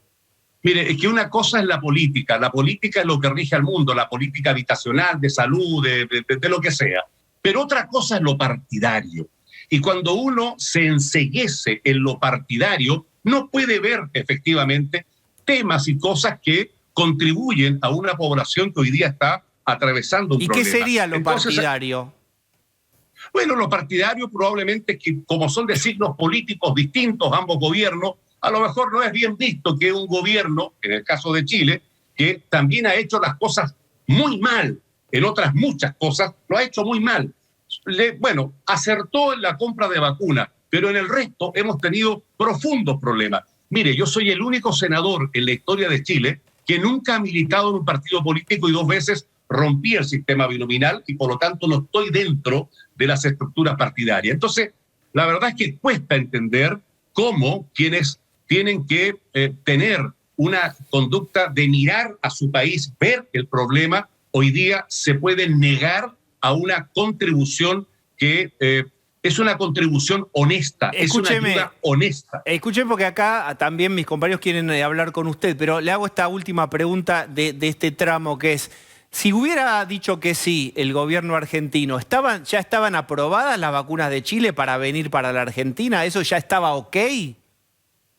Mire, es que una cosa es la política es lo que rige al mundo, la política habitacional, de salud, de lo que sea, pero otra cosa es lo partidario. Y cuando uno se enceguece en lo partidario, no puede ver efectivamente temas y cosas que contribuyen a una población que hoy día está atravesando un problema. ¿Y qué sería lo partidario? Bueno, lo partidario probablemente que, como son de signos políticos distintos ambos gobiernos, a lo mejor no es bien visto que un gobierno, en el caso de Chile, que también ha hecho las cosas muy mal, en otras muchas cosas, lo ha hecho muy mal. Bueno, acertó en la compra de vacunas, pero en el resto hemos tenido profundos problemas. Mire, yo soy el único senador en la historia de Chile que nunca ha militado en un partido político y 2 veces rompí el sistema binominal y por lo tanto no estoy dentro de las estructuras partidarias. Entonces, la verdad es que cuesta entender cómo quienes tienen que tener una conducta de mirar a su país, ver el problema, hoy día se pueden negar a una contribución que Es una contribución honesta, es una ayuda honesta. Escuchen, porque acá también mis compañeros quieren hablar con usted, pero le hago esta última pregunta de este tramo, que es, si hubiera dicho que sí el gobierno argentino, ¿ya estaban aprobadas las vacunas de Chile para venir para la Argentina? ¿Eso ya estaba ok?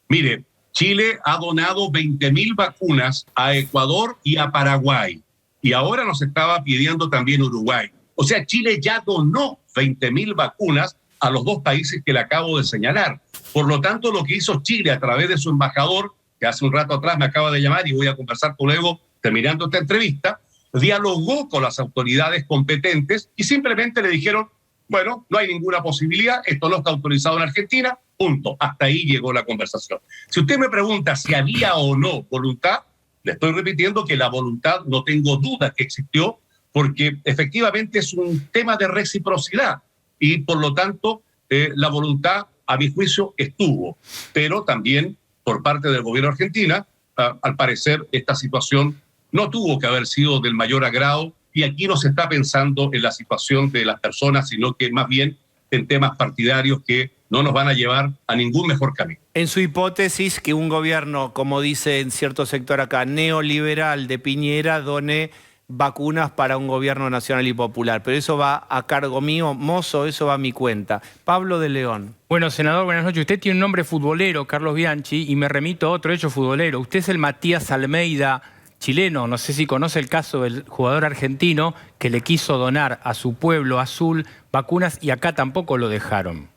Mire, Chile ha donado 20.000 vacunas a Ecuador y a Paraguay. Y ahora nos estaba pidiendo también Uruguay. O sea, Chile ya donó 20.000 vacunas a los dos países que le acabo de señalar. Por lo tanto, lo que hizo Chile a través de su embajador, que hace un rato atrás me acaba de llamar y voy a conversar con luego terminando esta entrevista, dialogó con las autoridades competentes y simplemente le dijeron, bueno, no hay ninguna posibilidad, esto no está autorizado en Argentina, punto. Hasta ahí llegó la conversación. Si usted me pregunta si había o no voluntad, le estoy repitiendo que la voluntad no tengo duda que existió, porque efectivamente es un tema de reciprocidad y por lo tanto la voluntad, a mi juicio, estuvo. Pero también por parte del gobierno argentino, al parecer esta situación no tuvo que haber sido del mayor agrado y aquí no se está pensando en la situación de las personas, sino que más bien en temas partidarios que no nos van a llevar a ningún mejor camino. En su hipótesis, que un gobierno, como dice en cierto sector acá, neoliberal de Piñera, done vacunas para un gobierno nacional y popular. Pero eso va a cargo mío, mozo, eso va a mi cuenta. Pablo de León. Bueno, senador, buenas noches. Usted tiene un nombre futbolero, Carlos Bianchi, y me remito a otro hecho futbolero. Usted es el Matías Almeida chileno. No sé si conoce el caso del jugador argentino que le quiso donar a su pueblo azul vacunas y acá tampoco lo dejaron.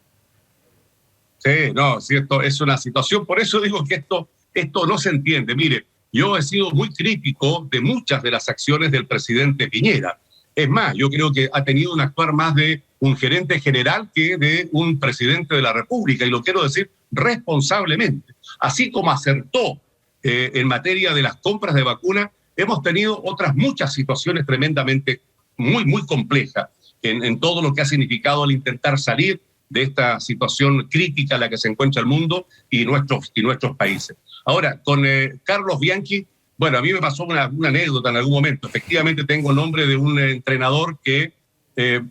Sí, no, cierto, es una situación. Por eso digo que esto no se entiende. Mire, yo he sido muy crítico de muchas de las acciones del presidente Piñera. Es más, yo creo que ha tenido un actuar más de un gerente general que de un presidente de la República, y lo quiero decir responsablemente. Así como acertó en materia de las compras de vacunas, hemos tenido otras muchas situaciones tremendamente muy complejas en todo lo que ha significado el intentar salir de esta situación crítica en la que se encuentra el mundo y nuestros países. Ahora, con Carlos Bianchi, bueno, a mí me pasó una anécdota en algún momento. Efectivamente tengo el nombre de un entrenador que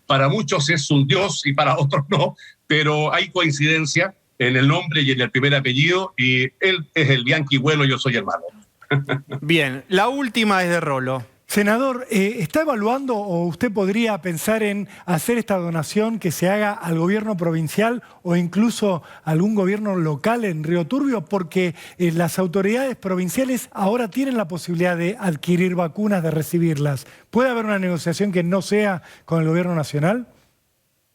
para muchos es un dios y para otros no, pero hay coincidencia en el nombre y en el primer apellido, y él es el Bianchi bueno, yo soy el malo. Bien, la última es de Rolo. Senador, ¿está evaluando o usted podría pensar en hacer esta donación que se haga al gobierno provincial o incluso a algún gobierno local en Río Turbio? Porque las autoridades provinciales ahora tienen la posibilidad de adquirir vacunas, de recibirlas. ¿Puede haber una negociación que no sea con el gobierno nacional?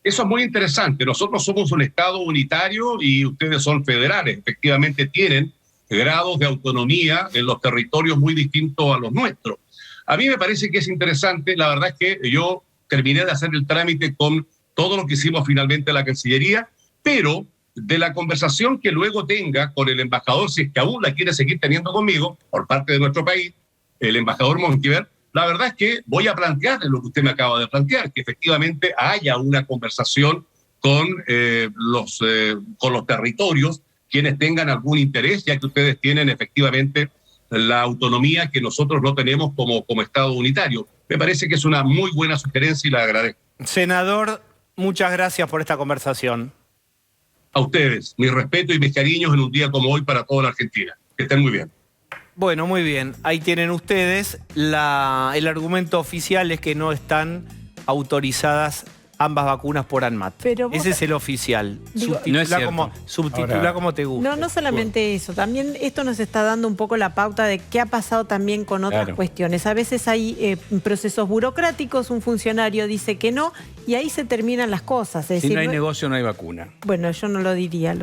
Eso es muy interesante. Nosotros somos un Estado unitario y ustedes son federales. Efectivamente tienen grados de autonomía en los territorios muy distintos a los nuestros. A mí me parece que es interesante. La verdad es que yo terminé de hacer el trámite con todo lo que hicimos finalmente en la Cancillería, pero de la conversación que luego tenga con el embajador, si es que aún la quiere seguir teniendo conmigo, por parte de nuestro país, el embajador Montiver, la verdad es que voy a plantearle lo que usted me acaba de plantear, que efectivamente haya una conversación con los territorios, quienes tengan algún interés, ya que ustedes tienen efectivamente la autonomía que nosotros no tenemos como Estado unitario. Me parece que es una muy buena sugerencia y la agradezco. Senador, muchas gracias por esta conversación. A ustedes, mi respeto y mis cariños en un día como hoy para toda la Argentina. Que estén muy bien. Bueno, muy bien. Ahí tienen ustedes. El argumento oficial es que no están autorizadas ambas vacunas por ANMAT. Ese es el oficial. Subtitula como te gusta. No solamente eso, también esto nos está dando un poco la pauta de qué ha pasado también con otras cuestiones. A veces hay procesos burocráticos, un funcionario dice que no, y ahí se terminan las cosas. Es si decir, no hay negocio, no hay vacuna. Bueno, yo no lo diría.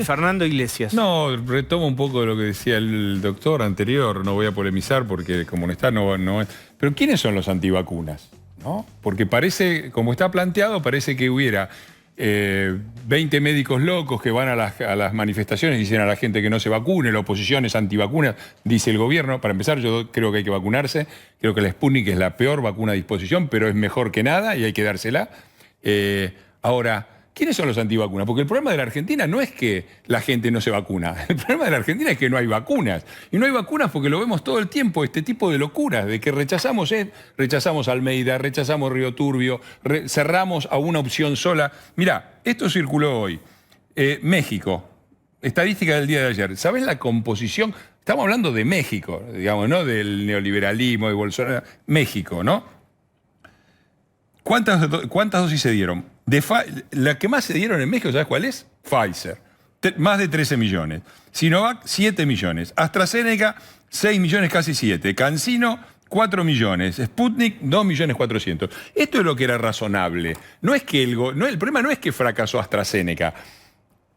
Fernando Iglesias. No, retomo un poco de lo que decía el doctor anterior, no voy a polemizar porque como no está, no es. Pero ¿quiénes son los antivacunas? ¿No? Porque parece, como está planteado, parece que hubiera 20 médicos locos que van a las manifestaciones y dicen a la gente que no se vacune, la oposición es antivacunas, dice el gobierno. Para empezar, yo creo que hay que vacunarse, creo que la Sputnik es la peor vacuna a disposición, pero es mejor que nada y hay que dársela. Ahora, ¿quiénes son los antivacunas? Porque el problema de la Argentina no es que la gente no se vacuna. El problema de la Argentina es que no hay vacunas. Y no hay vacunas porque lo vemos todo el tiempo, este tipo de locuras, de que rechazamos Almeida, rechazamos Río Turbio, cerramos a una opción sola. Mirá, esto circuló hoy. México, estadística del día de ayer. ¿Sabés la composición? Estamos hablando de México, digamos, ¿no? Del neoliberalismo, de Bolsonaro. México, ¿no? ¿Cuántas dosis se dieron? La que más se dieron en México, ¿sabes cuál es? Pfizer. Más de 13 millones. Sinovac, 7 millones. AstraZeneca, 6 millones, casi 7. CanSino, 4 millones. Sputnik, 2 millones 400. Esto es lo que era razonable. No es que el problema no es que fracasó AstraZeneca.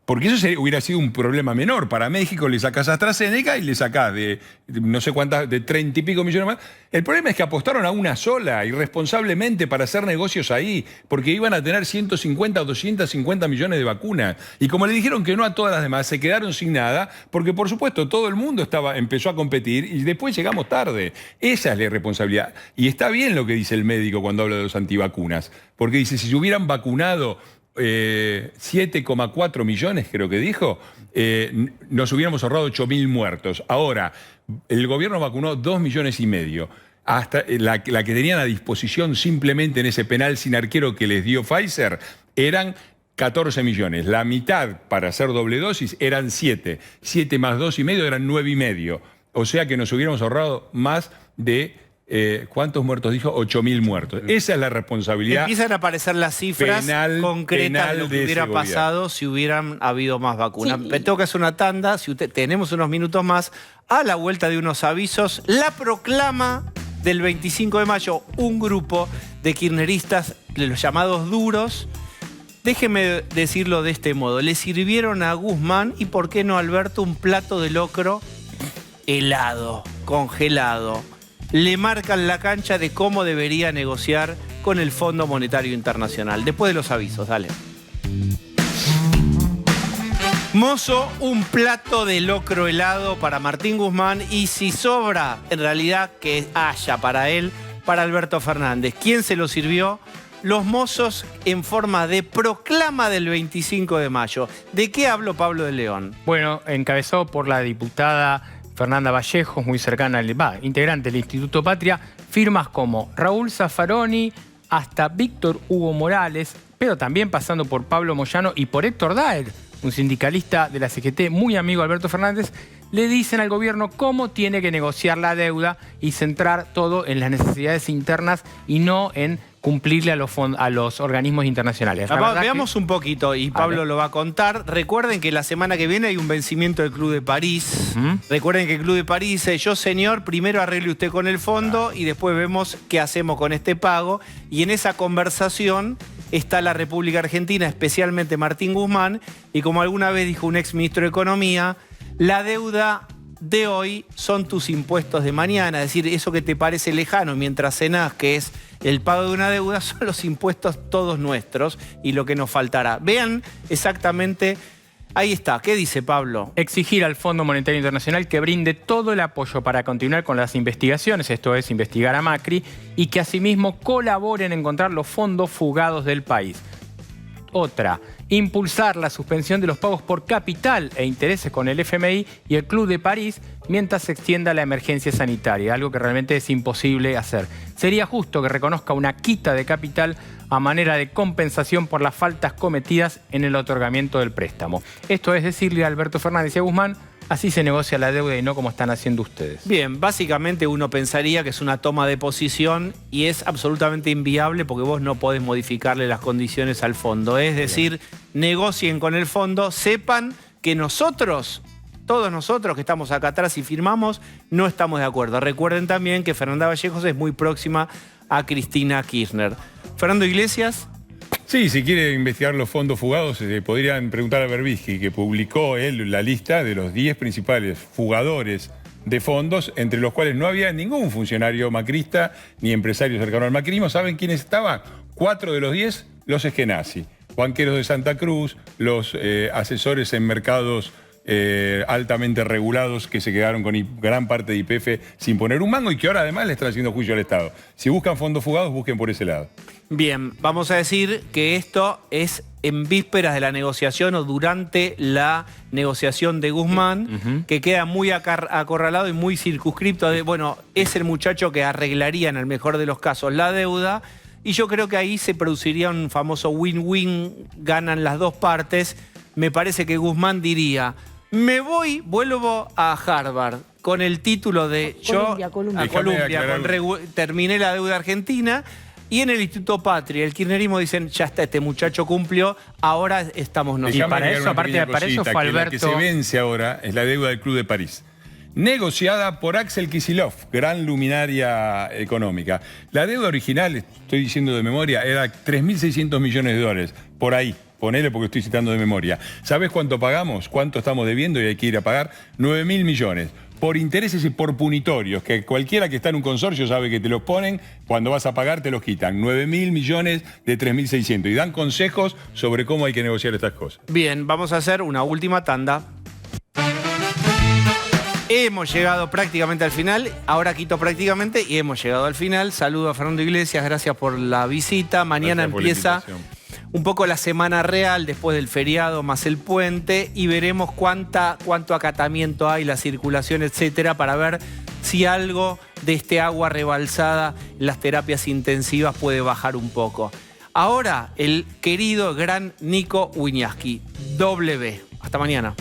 Porque eso hubiera sido un problema menor. Para México le sacás a AstraZeneca y le sacás de no sé cuántas, de 30 y pico millones más. El problema es que apostaron a una sola, irresponsablemente, para hacer negocios ahí, porque iban a tener 150 o 250 millones de vacunas. Y como le dijeron que no a todas las demás, se quedaron sin nada, porque por supuesto todo el mundo empezó a competir y después llegamos tarde. Esa es la irresponsabilidad. Y está bien lo que dice el médico cuando habla de los antivacunas, porque dice, si se hubieran vacunado 7,4 millones, creo que dijo, nos hubiéramos ahorrado 8.000 muertos. Ahora, el gobierno vacunó 2,5 millones. Hasta la que tenían a disposición simplemente en ese penal sin arquero que les dio Pfizer eran 14 millones. La mitad para hacer doble dosis eran 7. 7 más 2,5 eran 9,5. O sea que nos hubiéramos ahorrado más de... ¿cuántos muertos dijo? 8.000 muertos. Esa es la responsabilidad. Empiezan a aparecer las cifras concretas de lo que hubiera pasado si hubieran habido más vacunas. Sí. Tengo que hacer una tanda, tenemos unos minutos más, a la vuelta de unos avisos. La proclama del 25 de mayo, un grupo de kirchneristas, de los llamados duros, déjeme decirlo de este modo, le sirvieron a Guzmán y, ¿por qué no, Alberto, un plato de locro helado, congelado? Le marcan la cancha de cómo debería negociar con el Fondo Monetario Internacional. Después de los avisos, dale. Mozo, un plato de locro helado para Martín Guzmán y si sobra, en realidad, que haya para él, para Alberto Fernández. ¿Quién se lo sirvió? Los mozos en forma de proclama del 25 de mayo. ¿De qué habló Pablo de León? Bueno, encabezado por la diputada Fernanda Vallejos, muy cercana integrante del Instituto Patria, firmas como Raúl Zaffaroni hasta Víctor Hugo Morales, pero también pasando por Pablo Moyano y por Héctor Daer, un sindicalista de la CGT muy amigo de Alberto Fernández, le dicen al gobierno cómo tiene que negociar la deuda y centrar todo en las necesidades internas y no en cumplirle a los organismos internacionales. Veamos un poquito, y Pablo lo va a contar. Recuerden que la semana que viene hay un vencimiento del Club de París. Recuerden que el Club de París dice, yo señor, primero arregle usted con el fondo y después vemos qué hacemos con este pago. Y en esa conversación está la República Argentina, especialmente Martín Guzmán, y como alguna vez dijo un ex ministro de Economía, la deuda de hoy son tus impuestos de mañana. Es decir, eso que te parece lejano mientras cenás, que es el pago de una deuda, son los impuestos todos nuestros y lo que nos faltará. Vean exactamente, ahí está. ¿Qué dice Pablo? Exigir al Fondo Monetario Internacional que brinde todo el apoyo para continuar con las investigaciones, esto es, investigar a Macri, y que asimismo colaboren en encontrar los fondos fugados del país. Otra, impulsar la suspensión de los pagos por capital e intereses con el FMI y el Club de París mientras se extienda la emergencia sanitaria, algo que realmente es imposible hacer. Sería justo que reconozca una quita de capital a manera de compensación por las faltas cometidas en el otorgamiento del préstamo. Esto es decirle a Alberto Fernández y a Guzmán, así se negocia la deuda y no como están haciendo ustedes. Bien, básicamente uno pensaría que es una toma de posición y es absolutamente inviable porque vos no podés modificarle las condiciones al fondo. Es decir, negocien con el fondo, sepan que nosotros, todos nosotros que estamos acá atrás y firmamos, no estamos de acuerdo. Recuerden también que Fernanda Vallejos es muy próxima a Cristina Kirchner. Fernando Iglesias. Sí, si quiere investigar los fondos fugados, podrían preguntar a Berbisky, que publicó él la lista de los 10 principales fugadores de fondos, entre los cuales no había ningún funcionario macrista ni empresario cercano al macrismo. ¿Saben quiénes estaban? 4 de los 10, los eskenazi. Banqueros de Santa Cruz, los asesores en mercados altamente regulados que se quedaron con gran parte de YPF sin poner un mango y que ahora además le están haciendo juicio al Estado. Si buscan fondos fugados, busquen por ese lado. Bien, vamos a decir que esto es en vísperas de la negociación o durante la negociación de Guzmán, que queda muy acorralado y muy circunscripto. Bueno, es el muchacho que arreglaría en el mejor de los casos la deuda, y yo creo que ahí se produciría un famoso win-win, ganan las dos partes. Me parece que Guzmán diría, vuelvo a Harvard con el título de terminé la deuda argentina. Y en el Instituto Patria, el kirchnerismo dicen, ya está, este muchacho cumplió, ahora estamos nosotros. Y para eso, aparte para eso fue Alberto. La que se vence ahora es la deuda del Club de París, negociada por Axel Kicillof, gran luminaria económica. La deuda original, estoy diciendo de memoria, era 3.600 millones de dólares, por ahí. Ponele porque estoy citando de memoria. ¿Sabés cuánto pagamos? ¿Cuánto estamos debiendo y hay que ir a pagar? 9.000 millones. Por intereses y por punitorios, que cualquiera que está en un consorcio sabe que te los ponen, cuando vas a pagar te los quitan. 9.000 millones de 3.600. Y dan consejos sobre cómo hay que negociar estas cosas. Bien, vamos a hacer una última tanda. Hemos llegado prácticamente al final, ahora quito prácticamente y hemos llegado al final. Saludo a Fernando Iglesias, gracias por la visita. Mañana empieza un poco la semana real después del feriado más el puente y veremos cuánto acatamiento hay, la circulación, etcétera, para ver si algo de este agua rebalsada en las terapias intensivas puede bajar un poco. Ahora, el querido gran Nico Wiñaski, W. Hasta mañana.